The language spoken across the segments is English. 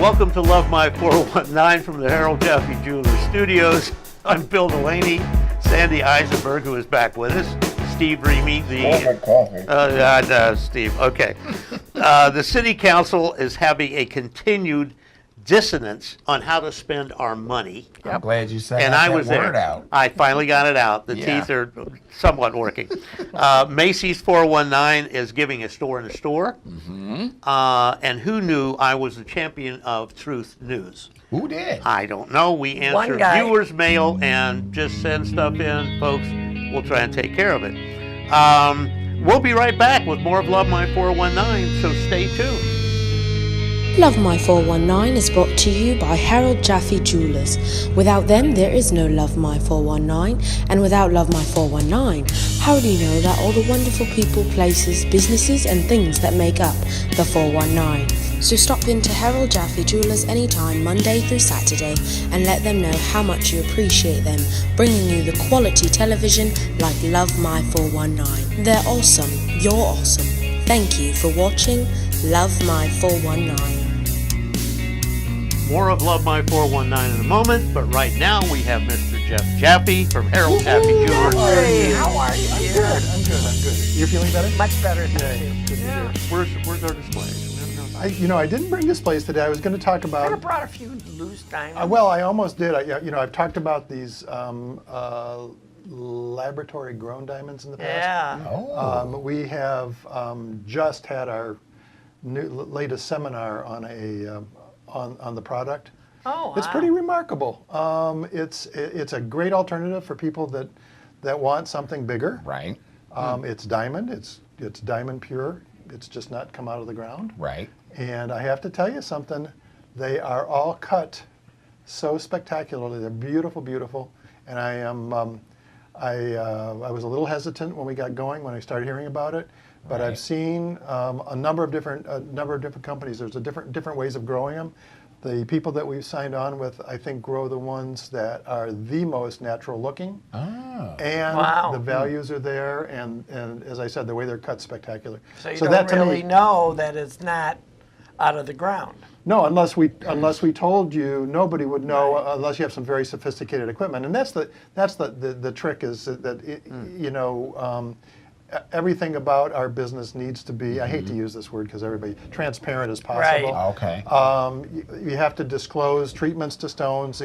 Welcome to Love My 419 from the Harold Jaffe Jewelers Studios. I'm Bill Delaney, Sandy Eisenberg, who is back with us, Steve Remy, Steve, okay. The City Council is having a continued dissonance on how to spend our money. I'm glad you said And that I was word there. out. I finally got it out. The teeth are somewhat working. Macy's 419 is giving a store in a store. And who knew I was the champion of Truth News? Who did? I don't know. We answer viewers' mail and just send stuff in, folks. We'll try and take care of it. We'll be right back with more of Love My 419, so stay tuned. Love My 419 is brought to you by Harold Jaffe Jewelers. Without them, there is no Love My 419, and without Love My 419, how do you know that all the wonderful people, places, businesses, and things that make up the 419? So stop into Harold Jaffe Jewelers anytime, Monday through Saturday, and let them know how much you appreciate them, bringing you the quality television like Love My 419. They're awesome. You're awesome. Thank you for watching Love My 419. More of Love My 419 in a moment, but right now we have Mr. Jeff Jaffe from Harold Jaffe Jewelers. Hey, how are you? I'm good. You're feeling better? Much better, thank you. Good to hear. Where's our displays? I didn't bring displays today. I was going to talk about. I could have brought a few loose diamonds. Well, I almost did. I've talked about these laboratory-grown diamonds in the past. Yeah. We have just had our latest seminar on on the product. Oh, wow. It's pretty remarkable. It's a great alternative for people that want something bigger. Right. It's diamond. It's diamond pure. It's just not come out of the ground. Right. And I have to tell you something. They are all cut so spectacularly. They're beautiful, beautiful. And I was a little hesitant when we got going, when I started hearing about it. But I've seen a number of different companies. There's different ways of growing them. The people that we've signed on with, I think, grow the ones that are the most natural looking. And the values are there. And as I said, the way they're cut, spectacular. So you don't really know that it's not out of the ground. No, unless we told you, nobody would know unless you have some very sophisticated equipment. And that's the trick is that everything about our business needs to be, I hate to use this word because everybody, transparent as possible. Right. Okay. You have to disclose treatments to stones.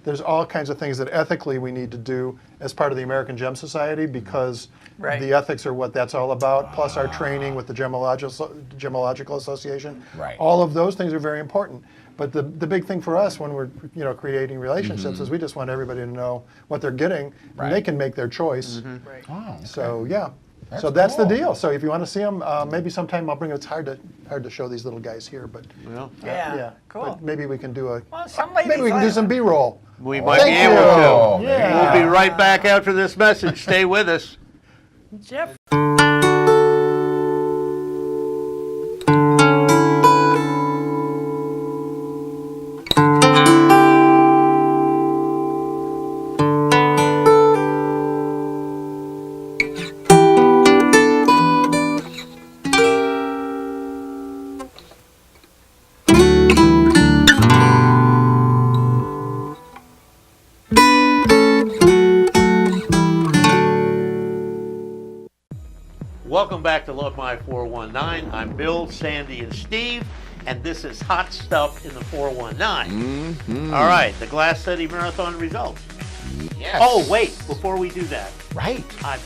There's all kinds of things that ethically we need to do as part of the American Gem Society because the ethics are what that's all about, plus our training with the Gemological Association. Right. All of those things are very important. But the big thing for us when we're creating relationships is we just want everybody to know what they're getting and they can make their choice. Right. Oh, okay. So yeah. That's the deal. So if you want to see them, maybe sometime I'll bring them. It's hard to show these little guys here, but cool. But maybe we can do maybe we can do some B-roll. We might be able to. Yeah. We'll be right back after this message. Stay with us. Jeff. Welcome back to Love My 419. I'm Bill, Sandy, and Steve, and this is Hot Stuff in the 419. All right, the Glass City Marathon results. Yes. Oh, wait, before we do that. Right. Man,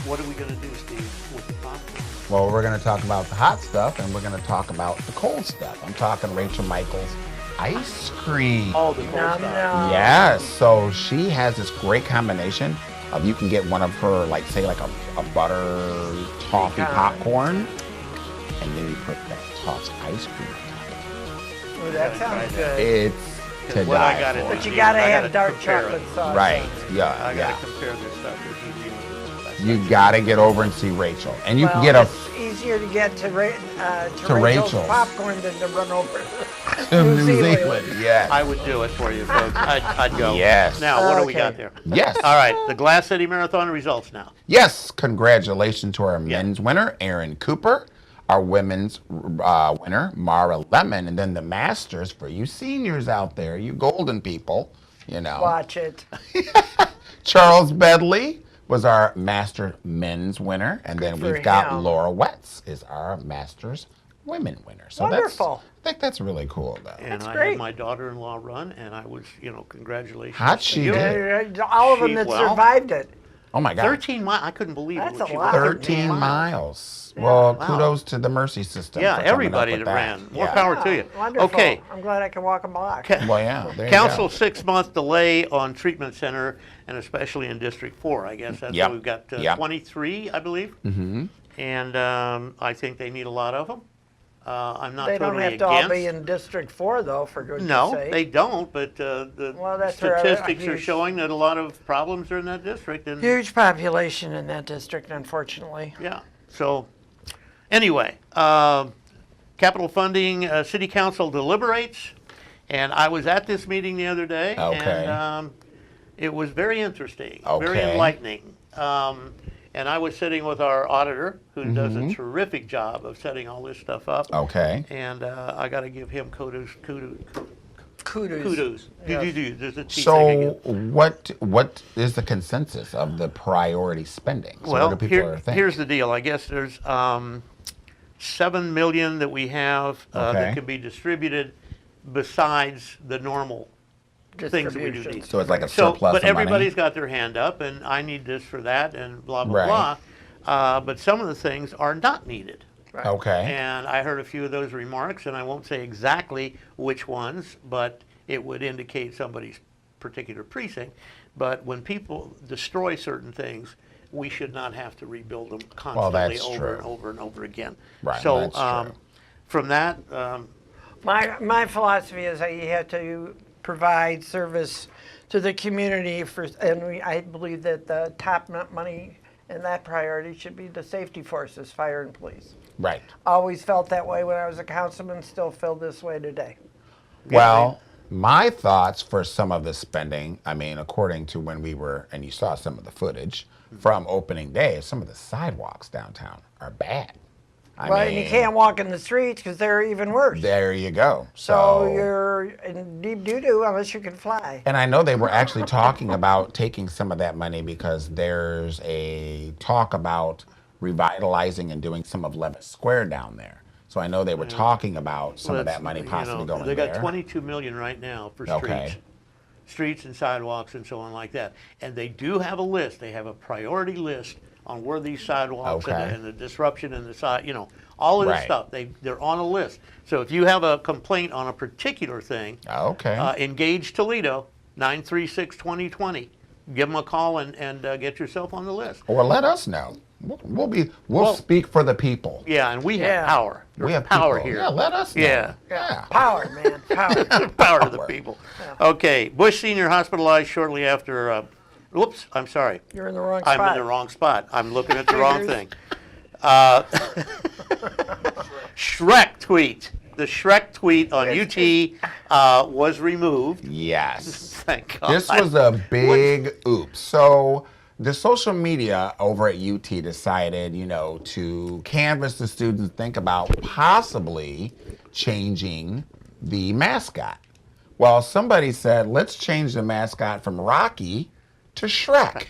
what are we going to do, Steve, with the popcorn? Well, we're going to talk about the hot stuff, and we're going to talk about the cold stuff. I'm talking Rachel Michaels' ice cream. Oh, the cold stuff. Yes. So she has this great combination of, you can get one of her, like, say, like a butter toffee popcorn, and then you put that tossed ice cream on top of it. Oh, that sounds good. It's to die for. But you gotta have dark chocolate sauce. Right. I gotta compare this stuff with you gotta get over and see Rachel, and you can get it's easier to get to Rachel's popcorn than to run over to New Zealand. Yes. I would do it for you, folks. I'd go. Yes. Now, what do we got there? Yes. All right, the Glass City Marathon results now. Yes. Congratulations to our men's winner, Aaron Cooper. our women's winner, Mara Lemon, and then the Masters for you seniors out there, you golden people, you know. Watch it. Charles Bedley was our Master men's winner, and then for we've got him. Laura Wetz is our Masters women winner. So Wonderful. I think that's really cool, though. And I great. had my daughter-in-law run, and I was, congratulations. How'd to she you. do? All of them that Well, survived it. Oh my God. 13 miles. I couldn't believe That's it. when a she lot. was 13 miles. Well, kudos to the Mercy system. Yeah, for coming up everybody with that ran. More Yeah. power to you. Wonderful. Okay. I'm glad I can walk a block. Well, yeah. There you Council go. 6-month delay on treatment center, and especially in District 4. I guess that's Yep. where we've got Yep. 23, I believe. Mm-hmm. And I think they need a lot of them. I'm not They don't totally have to all be against. in District 4, though, for goodness No, sake. they don't. But the Well, that's where statistics are huge- showing that a lot of problems are in that district. And Huge population in that district, unfortunately. yeah. So anyway, capital funding, City Council deliberates, and I was at this meeting the other day, Okay. and it was very interesting, very Okay. enlightening. And I was sitting with our auditor, who does Mm-hmm. a terrific job of setting all this stuff up. Okay. And I got to give him kudos. Kudos. There's a T thing So again. what is the consensus of the priority spending? So Well, what do people think? here's the deal. I guess there's 7 million that we have Okay. that can be distributed besides the normal things that we do need. So it's like a So, surplus but of money? everybody's got their hand up, and I need this for that, and blah blah Right. blah. But some of the things are not needed. Okay. And I heard a few of those remarks, and I won't say exactly which ones, but it would indicate somebody's particular precinct. But when people destroy certain things, we should not have to rebuild them constantly that's over true. and over and over again. Right, So that's true. from that, My philosophy is that you have to provide service to the community I believe that the top money and that priority should be the safety forces, fire and police. Right. Always felt that way when I was a councilman, still feel this way today. Well, my thoughts for some of the spending, I mean, according to when we were, and you saw some of the footage from opening day, some of the sidewalks downtown are bad. I And you mean, can't walk in the streets because they're even worse. There you go. So you're in deep doo-doo unless you can fly. And I know they were actually talking about taking some of that money because there's a talk about revitalizing and doing some of Levitt Square down there. So I know they were talking about some of that money possibly going they there. got 22 million right now for Okay. streets and sidewalks and so on like that. And they do have a list. They have a priority list on where these sidewalks Okay. and the disruption and the side, all of this Right. stuff. They're on a list. So if you have a complaint on a particular thing, Okay. engage Toledo 936-2020. Give them a call and get yourself on the list. Or let us know. We'll speak for the people. Yeah, and we have Yeah. power. We There's have power people. here. Yeah, let us know. Yeah. Yeah. Power, man, power. Power to the Power. people. Okay, Bush Senior hospitalized shortly after. Whoops, I'm sorry. You're in the wrong spot. I'm in the wrong spot. I'm looking at the wrong Figures. thing. Shrek tweet. The Shrek tweet on UT was removed. Yes. Thank God. This was a big oops. So the social media over at UT decided, to canvass the students, think about possibly changing the mascot. Well, somebody said, let's change the mascot from Rocky to Shrek.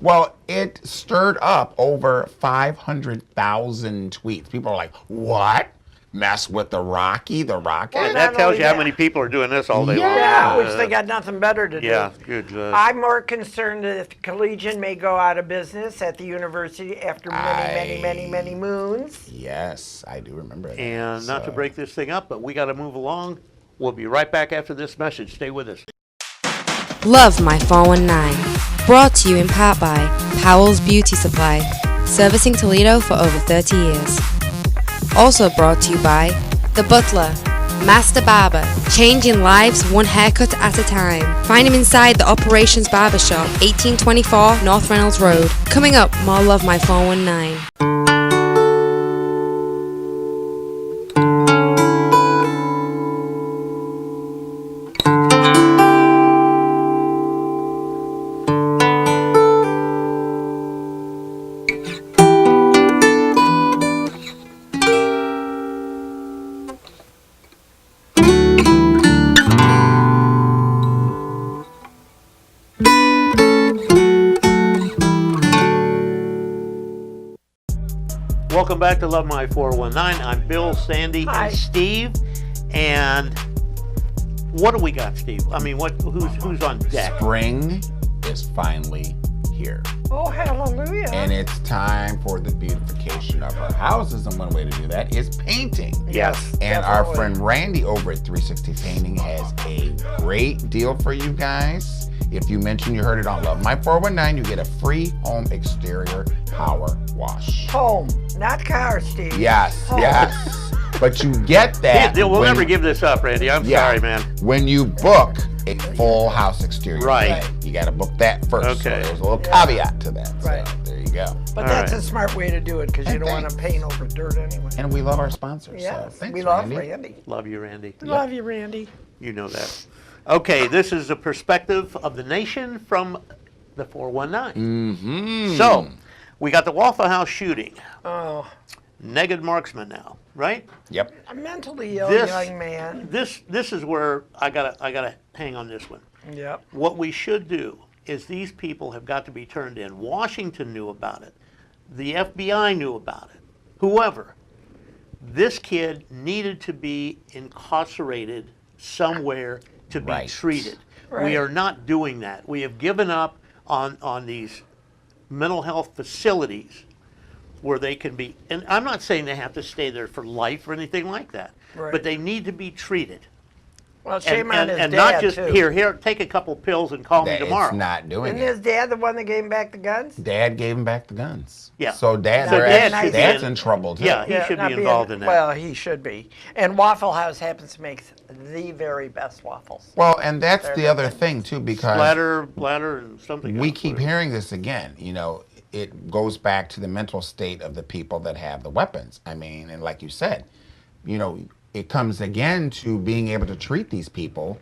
Well, it stirred up over 500,000 tweets. People are like, what? Mess with the Rocky? The Rocky? Well, And that not tells only you how that. many people are doing this all day long. Yeah, which they got nothing better to do. Yeah, good. I'm more concerned that if Collegian may go out of business at the university after many moons. Yes, I do remember that. And not to So- break this thing up, but we got to move along. We'll be right back after this message. Stay with us. Love My 419. Brought to you in part by Powell's Beauty Supply, servicing Toledo for over 30 years. Also brought to you by The Butler, Master Barber, changing lives one haircut at a time. Find him inside the Operations Barber Shop, 1824 North Reynolds Road. Coming up, more Love My 419. Welcome back to Love My 419. I'm Bill, Sandy, Hi. and Steve. And what do we got, Steve? I mean, who's on deck? Spring is finally here. Oh, hallelujah. And it's time for the beautification of our houses. And one way to do that is painting. Yes. And our Definitely. friend Randy over at 360 Painting has a great deal for you guys. If you mention you heard it on Love My 419, you get a free home exterior power wash. Home, not car, Steve. Yes, Home. yes. But you get that. We'll when- never give this up, Randy. I'm Yeah. sorry, man. When you book a full house exterior. Right. You got to book that first. Okay. So there's a little caveat to that. Right. So there you go. But All that's right. a smart way to do it because you And don't want to thanks. paint over dirt anyway. And we love our sponsors. Yes, So thanks, we love Randy. Randy. Love you, Randy. Love you, Randy. You know that. Okay, this is a perspective of the nation from the 419. Mm-hmm. So, we got the Waffle House shooting. Oh, Negative marksman now, right? Yep. a mentally ill This- young man. This is where I gotta hang on this one. Yep. What we should do is these people have got to be turned in. Washington knew about it. The FBI knew about it. Whoever. This kid needed to be incarcerated somewhere to be Right. treated. Right. We are not doing that. We have given up on these mental health facilities where they can be, and I'm not saying they have to stay there for life or anything like that, Right. but they need to be treated. Well, shame on And, his and dad, not just, too. here, take a couple pills and call me That tomorrow. It's not doing Isn't it. his dad the one that gave him back the guns? Dad gave him back the guns. Yeah. So Dad, So they're Dad actually, should be Dad's in- in trouble too. Yeah, he should not be being- involved in that. Well, he should be. And Waffle House happens to make the very best waffles. Well, and that's They're the the other best. thing too, because Bladder, and something we else. keep hearing this again. You know, it goes back to the mental state of the people that have the weapons. I mean, and like you said, you know, it comes again to being able to treat these people,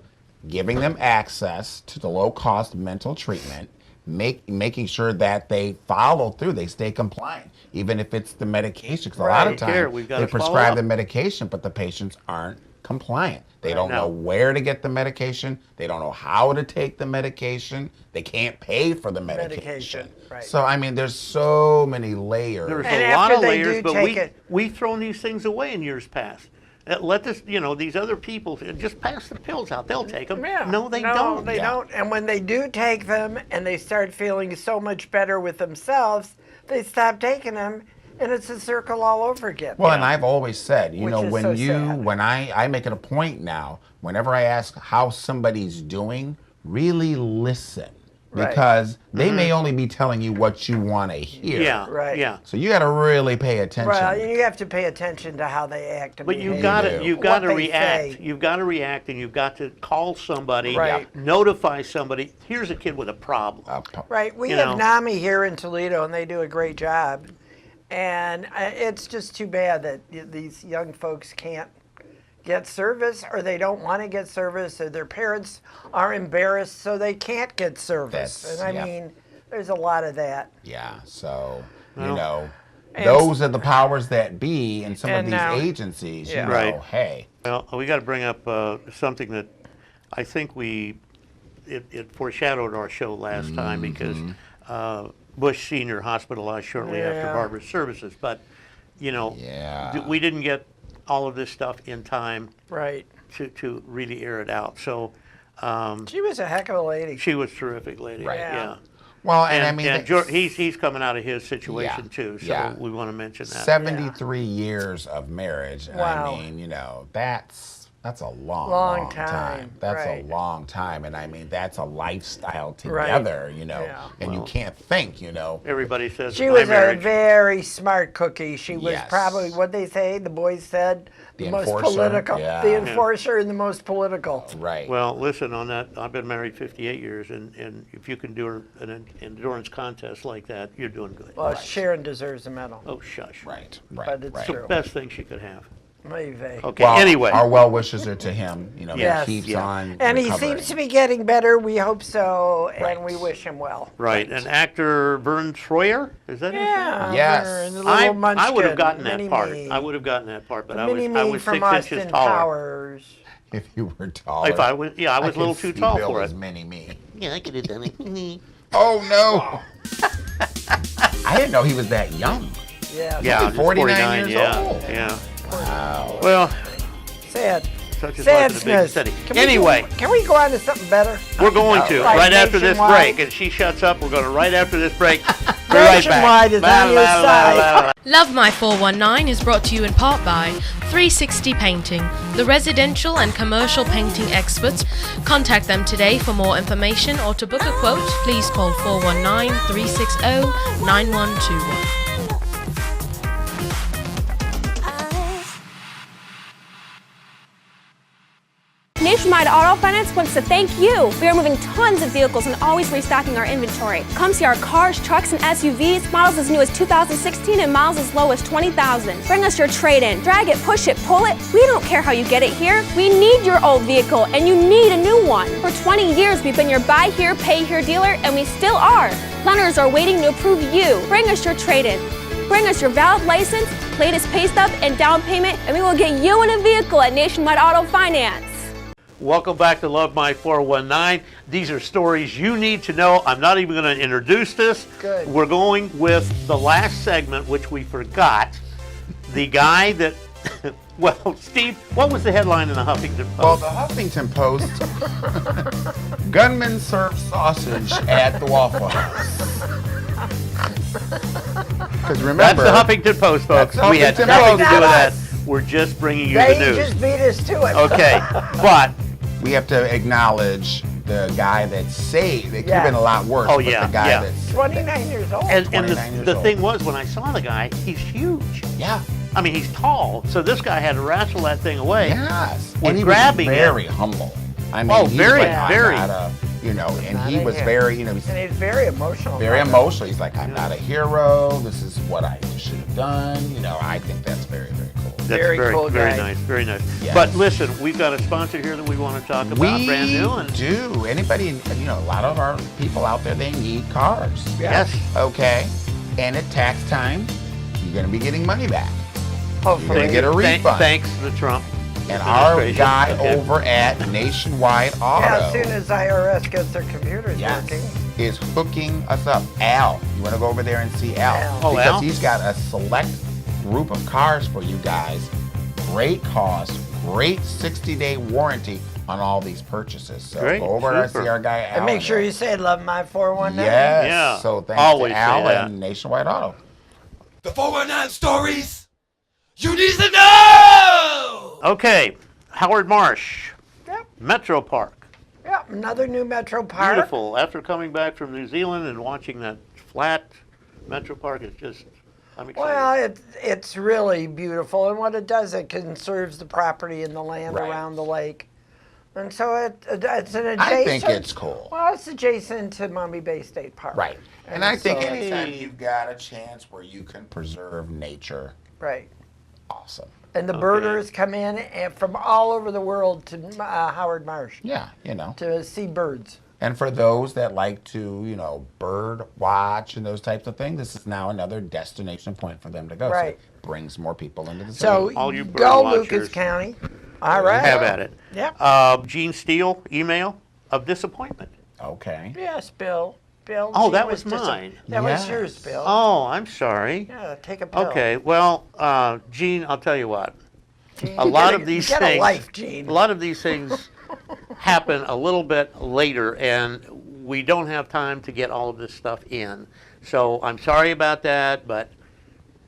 giving them access to the low-cost mental treatment, making sure that they follow through, they stay compliant, even if it's the medication. Because a lot of Right. times Here, we've gotta they follow prescribe up. the medication, but the patients aren't compliant. They don't No. know where to get the medication. They don't know how to take the medication. They can't pay for the medication. Medication, right. So, I mean, there's so many layers. There's And a lot after of they layers, do but take it- we've thrown these things away in years past. Let this, these other people just pass the pills out. They'll take them. Yeah. No, they no, don't. They Yeah. don't. And when they do take them and they start feeling so much better with themselves, they stop taking them, and it's a circle all over again. Well, and I've always said, Which is when so sad. when I make it a point now, whenever I ask how somebody's doing, really listen. Right. Because they may only be telling you what you want to hear. Yeah, Right. yeah. So you got to really pay attention. Well, you have to pay attention to how they act. And But you've behave, got do. to you've what got to they react. say. You've got to react, and you've got to call somebody, Right. notify somebody. Here's a kid with a problem. Right. We You have know. NAMI here in Toledo, and they do a great job. And it's just too bad that these young folks can't get service, or they don't want to get service, or their parents are embarrassed, so they can't get service. That's- And I yeah. mean, there's a lot of that. Yeah, so, Well, And- those are the powers that be in some of And these now- agencies. Yeah. You know, Right. hey, Well, we got to bring up something that I think it foreshadowed our show last time because Bush Senior hospitalized shortly after Yeah. Barbara's services. But, Yeah. we didn't get all of this stuff in time Right. to really air it out. So She was a heck of a lady. she was a terrific lady. Right. Yeah. well, and, I And, mean, and that's- he's coming out of his situation Yeah, too. So yeah. we want to mention that. 73 years of marriage. And Wow. I mean, that's a long, Long time, That's right. a long time. And I mean, that's a lifestyle Right. together, Yeah. and you can't think, Everybody says She my was marriage. a very smart cookie. She was Yes. probably, what they say, the boys said, the The most enforcer, political. yeah. The enforcer and the most political. right. Well, listen, on that, I've been married 58 years, and if you can do an endurance contest like that, you're doing good. Well, Sharon deserves a medal. Oh, shush. right, But right, it's right. true. Best thing she could have. Maybe. Okay, Well, anyway. our well wishes are to him. Yes. He keeps Yeah. on. And he recovering. seems to be getting better. We hope so, and Right. we wish him well. Right, and actor Vern Troyer, is that his name? Yeah. Yes. we're the little I would munchkin, have gotten that Mini part. Me. I would have gotten that part, but The I Mini was Me 6 from inches Austin taller. Powers. If you were taller. If I was, yeah, I was a could little too see tall Bill for as it. Mini Me. Yeah, I could have done it. Oh no! I didn't know he was that young. Yeah. Yeah, Only just 49 years yeah, old. Yeah. Wow. Well, Sad. such is life in a big Sadness. city. Can we Anyway, can we go on to something better? we're going to Like right after this Nationwide? break, and she shuts up. We're going to right after this break. Be right back. Nationwide is on your side. Love My 419 is brought to you in part by 360 Painting, the residential and commercial painting experts. Contact them today for more information or to book a quote, please call 419-360-9121. Nationwide Auto Finance wants to thank you. We are moving tons of vehicles and always restocking our inventory. Come see our cars, trucks, and SUVs, models as new as 2016 and miles as low as 20,000. Bring us your trade-in. Drag it, push it, pull it. We don't care how you get it here. We need your old vehicle, and you need a new one. For 20 years, we've been your buy here, pay here dealer, and we still are. Lenders are waiting to approve you. Bring us your trade-in. Bring us your valid license, latest pay stub, and down payment, and we will get you in a vehicle at Nationwide Auto Finance. Welcome back to Love My 419. These are stories you need to know. I'm not even going to introduce this. Good. We're going with the last segment, which we forgot. The guy that, well, Steve, what was the headline in the Huffington Well, Post? the Huffington Post, gunmen serve sausage at the Waffle House. Because remember, That's the Huffington Post, folks. That's We had Huffington nothing to Post. do with that. We're just bringing you the They news. just beat us to it. Okay, but we have to acknowledge the guy that saved. It could have been a lot worse. Oh, but yeah, the guy yeah. that's 29 years old. and 29 years the old. thing was, when I saw the guy, he's huge. yeah, I mean, he's tall, so this guy had to wrestle that thing away. yes, We're and he grabbing was it. very humble. I mean, Oh, he's very, like, I'm very. not a, and Not he a was hero. very, he's And he's very emotional. very about it. emotional. He's like, I'm not a hero. This is what I should have done. I think that's very, very cool. That's Very cool very guy. nice, very nice. Yes. But listen, we've got a sponsor here that we want to talk about, We brand new. And do. Anybody, a lot of our people out there, they need cars. yes, Okay. And at tax time, you're going to be getting money back. Hopefully. You're gonna get a refund. Thanks to the Trump And our administration. guy Okay. over at Nationwide Auto Yeah, as soon as IRS gets their computers yes, working. is hooking us up. Al, you want to go over there and see Al? Al. Oh, because Al? he's got a select group of cars for you guys. Great cost, great 60-day warranty on all these purchases. So Great, go over and super. see our guy Al. And make sure you say love my 419. Yes. Yeah, So thanks always to say Al that. and Nationwide Auto. The 419 stories you need to know! Okay, Howard Marsh, Yep. Metro Park. Yep. Another new Metro Park. Beautiful. After coming back from New Zealand and watching that flat Metro Park, it's just, I'm excited. Well, it's really beautiful, and what it does, it conserves the property and the land Right. around the lake, and so it's an adjacent. I think it's cool. Well, it's adjacent to Mommy Bay State Park. Right. And I think so- anytime you've got a chance where you can preserve nature, Right. awesome. And the Okay. birders come in and from all over the world to Howard Marsh Yeah, to see birds. And for those that like to, bird watch and those types of things, this is now another destination point for them to go. Right. So it brings more people into the city. So All you bird go watchers. Lucas County. All right. Have at it. Yep. Gene Steele, email of disappointment. Okay. Yes, Bill. Bill. Oh, Gene that was dis- mine. That was Yes. yours, Bill. Oh, I'm sorry. Yeah, take a pill. Okay, well, Gene, I'll tell you what. Gene, A you lot get of these get things, a life, Gene. a lot of these things happen a little bit later, and we don't have time to get all of this stuff in. So I'm sorry about that, but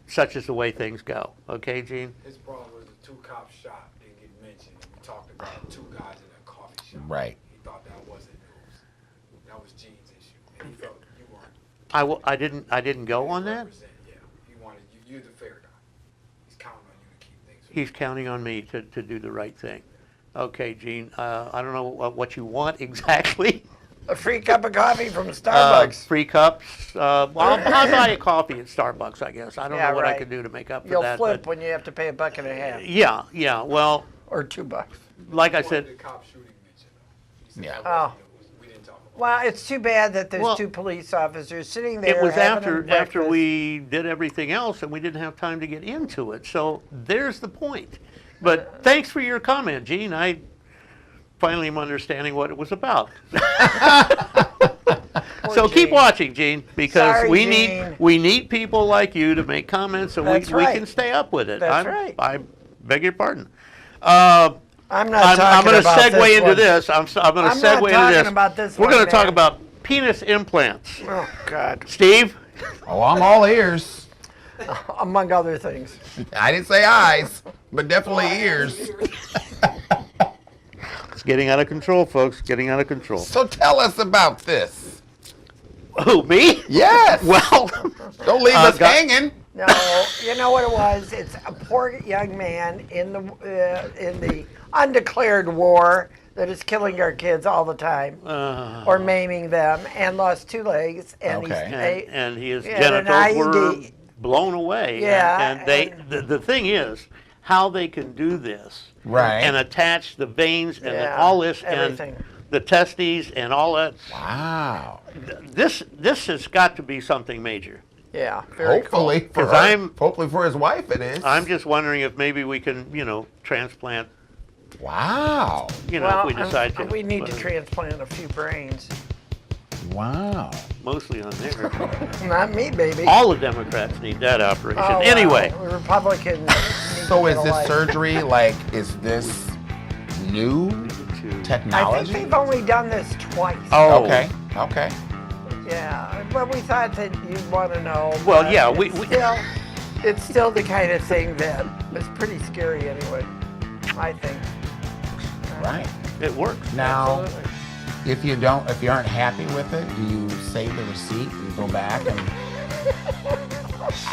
such is the way things go. Okay, Gene? His problem was the two cops shot, didn't get mentioned. We talked about two guys in a coffee shop. Right. He thought that wasn't news. That was Gene's issue. And he felt you weren't. I didn't go on that. represent- Yeah. He wanted you. You're the fair guy. He's counting on you to keep things. He's counting on me to do the right thing. Okay, Gene, I don't know what you want exactly. A free cup of coffee from Starbucks. Free cups. Well, I'll buy a coffee at Starbucks, I guess. I don't Yeah, know what I right. can do to make up for You'll that. flip but when you have to pay $1.50 yeah. Well, or $2. like I He wanted said, the cop shooting mentioned. He said Yeah. that wasn't news. We didn't talk about Well, it's too bad that there's Well, two police officers sitting there. it was having after breakfast. we did everything else and we didn't have time to get into it. So there's the point. But thanks for your comment, Gene. finally am understanding what it was about. So keep watching, Gene, because Sorry, we Gene. need people like you to make comments so That's we right. can stay up with it. That's right. I beg your pardon. I'm not I'm talking going to about segue into one. this. I'm going to I'm not segue into talking this. about this We're one, going to talk man. about penis implants. Oh, God. Steve? Oh, I'm all ears. Among other things. I didn't say eyes, but definitely ears. It's getting out of control, folks. Getting out of control. So tell us about this. Who, me? Yes. Well, Don't leave us God- hanging. No, you know what it was? It's a poor young man in the undeclared war that is killing our kids all the time, or maiming them, and lost 2 legs, and Okay. and his Yeah, an genitals were IED. blown away. Yeah, And the thing is, how they can do this, Right. and attach the veins and Yeah, all this, everything. and the testes and all that. Wow. This has got to be something major. Yeah, very Hopefully for 'Cause her. I'm- Hopefully for his wife it is. I'm just wondering if maybe we can, transplant, Wow. Well, if we decide to. we need to but transplant a few brains. Wow. mostly on there. Not me, baby. All the Democrats need that operation. Oh, wow. Anyway, The Republicans. So is this surgery is this new I technology? think they've only done this twice. oh, Okay. Yeah, but we thought that you'd want to know. Well, but yeah, it's still the kind of thing that is pretty scary anyway, I think. Right. it works. Now, Absolutely. if you aren't happy with it, do you save the receipt and go back and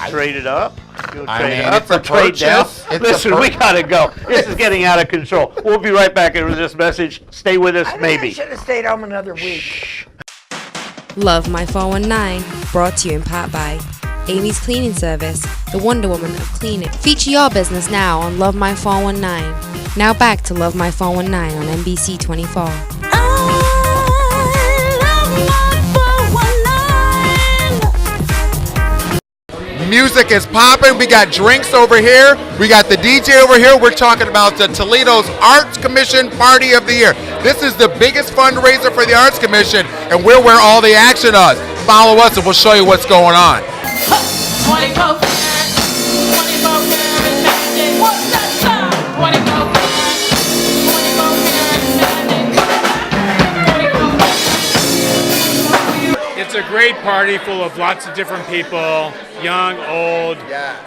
Trade it up. You'll I trade mean, up it's a or trade down. purchase. It's a Listen, we gotta go. This is getting out of control. We'll be right back after this message. Stay with us, I think maybe. I should have stayed home another week. Love My 419, brought to you in part by Amy's Cleaning Service, the Wonder Woman of cleaning. Feature your business now on Love My 419. Now back to Love My 419 on NBC 24. Music is popping. We got drinks over here. We got the DJ over here. We're talking about the Toledo's Arts Commission Party of the Year. This is the biggest fundraiser for the Arts Commission, and we're where all the action is. Follow us and we'll show you what's going on. 24 karat, 24 karat magic. What's that sound? 24 karat, 24 karat magic. It's a great party full of lots of different people, young, old,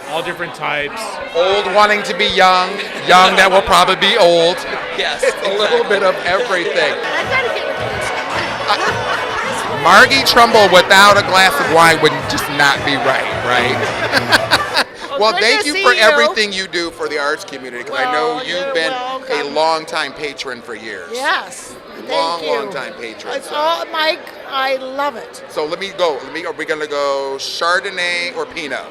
all different types. Old wanting to be young, young that will probably be old. Yes, it's a little bit of everything. Margie Trumbull without a glass of wine would just not be right? Well, thank you for everything you do for the arts community, because I know you've been a long-time patron for years. Yes. Long time patron. It's all, Mike, I love it. So let me go. Are we going to go Chardonnay or Pinot?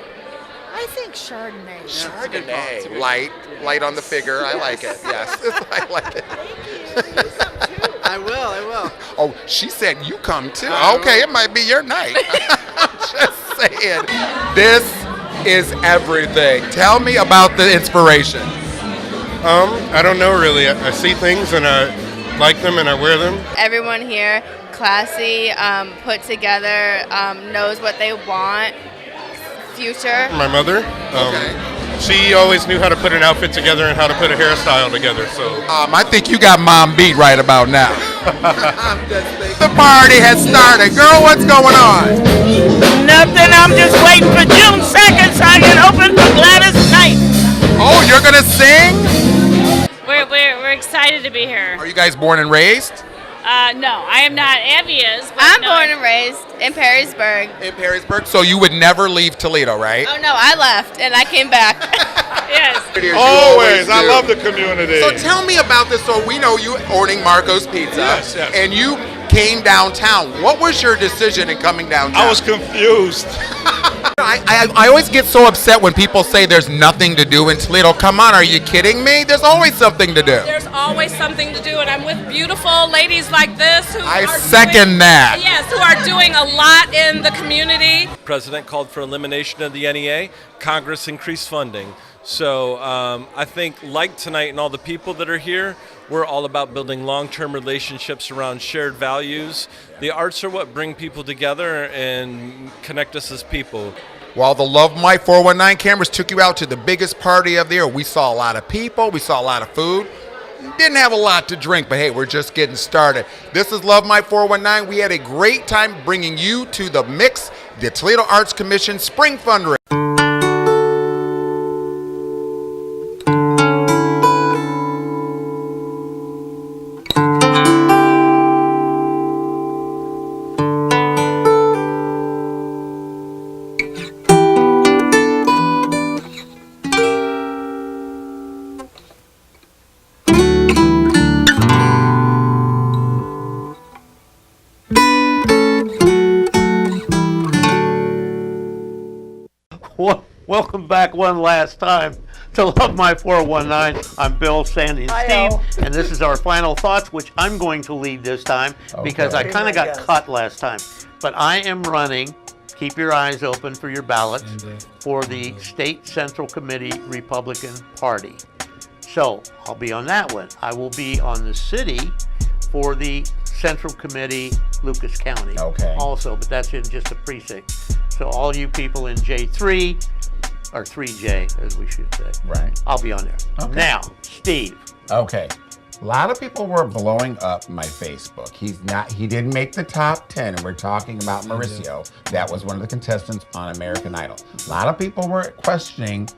I think Chardonnay. Chardonnay. Light on the figure. I like it. Yes, I like it. I will. Oh, she said you come too. Okay, it might be your night. Just saying. This is everything. Tell me about the inspiration. I don't know really. I see things and I like them and I wear them. Everyone here, classy, put together, knows what they want, future. My mother, Okay. she always knew how to put an outfit together and how to put a hairstyle together. So I think you got mom beat right about now. The party has started. Girl, what's going on? Nothing, I'm just waiting for June 2nd so I can open for Gladys Knight. Oh, you're going to sing? We're excited to be here. Are you guys born and raised? No, I am not. Abby is. But I'm no. born and raised in Perrysburg. In Perrysburg. So you would never leave Toledo, right? Oh no, I left and I came back. Yes. You always, I do. love the community. So tell me about this. So we know you owning Marco's Pizza, Yes. and you came downtown. What was your decision in coming downtown? I was confused. I always get so upset when people say there's nothing to do in Toledo. Come on, are you kidding me? There's always something to do. There's always something to do, and I'm with beautiful ladies like this who I are second that. Yes, who are doing a lot in the community. The president called for elimination of the NEA. Congress increased funding. So I think, like tonight and all the people that are here, we're all about building long-term relationships around shared values. The arts are what bring people together and connect us as people. While the Love My 419 cameras took you out to the biggest party of the year, we saw a lot of people, we saw a lot of food. Didn't have a lot to drink, but hey, we're just getting started. This is Love My 419. We had a great time bringing you to the Mix, the Toledo Arts Commission Spring Fundraiser. Welcome back one last time to Love My 419. I'm Bill, Sandy, and Hi-yo. Steve, and this is our final thoughts, which I'm going to lead this time because I kind of got cut last time. But I am running, keep your eyes open for your ballots, for the State Central Committee Republican Party. So I'll be on that one. I will be on the city for the Central Committee, Lucas County. Also, but that's in just a precinct. So all you people in J3, or 3J, as we should say. Right. I'll be on there. Okay. Now, Steve. Okay. A lot of people were blowing up my Facebook. He didn't make the top 10, and we're talking about Mauricio. That was one of the contestants on American Idol. A lot of people were questioning,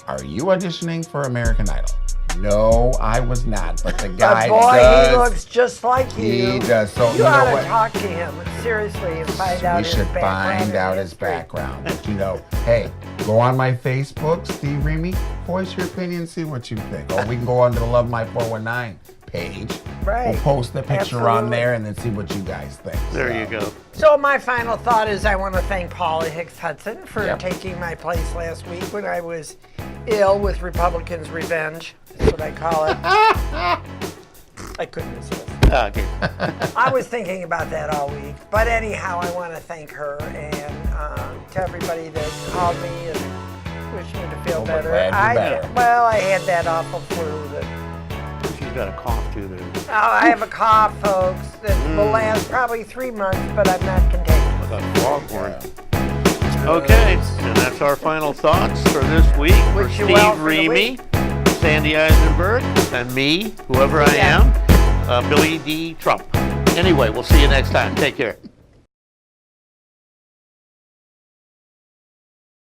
are you auditioning for American Idol? No, I was not, but the guy does. He looks just like you. He does. So you ought to talk to him, seriously, and find out his background. We should find out his background. But hey, go on my Facebook, Steve Remy, voice your opinion, see what you think. Or we can go on to the Love My 419 page. Right. We'll post the picture on there and then see what you guys think. There you go. So my final thought is I want to thank Paula Hicks Hudson for taking my place last week when I was ill with Republicans' revenge. That's what I call it. I couldn't resist. Okay. I was thinking about that all week. But anyhow, I want to thank her and to everybody that called me and wished me to feel better. Well, I had that awful flu that. She's got a cough too there. Oh, I have a cough, folks, that will last probably 3 months, but I'm not contagious. Like a foghorn. Okay, and that's our final thoughts for this week. For Steve Remy, Sandy Eisenberg, and me, whoever I am, Billy D. Trump. Anyway, we'll see you next time. Take care.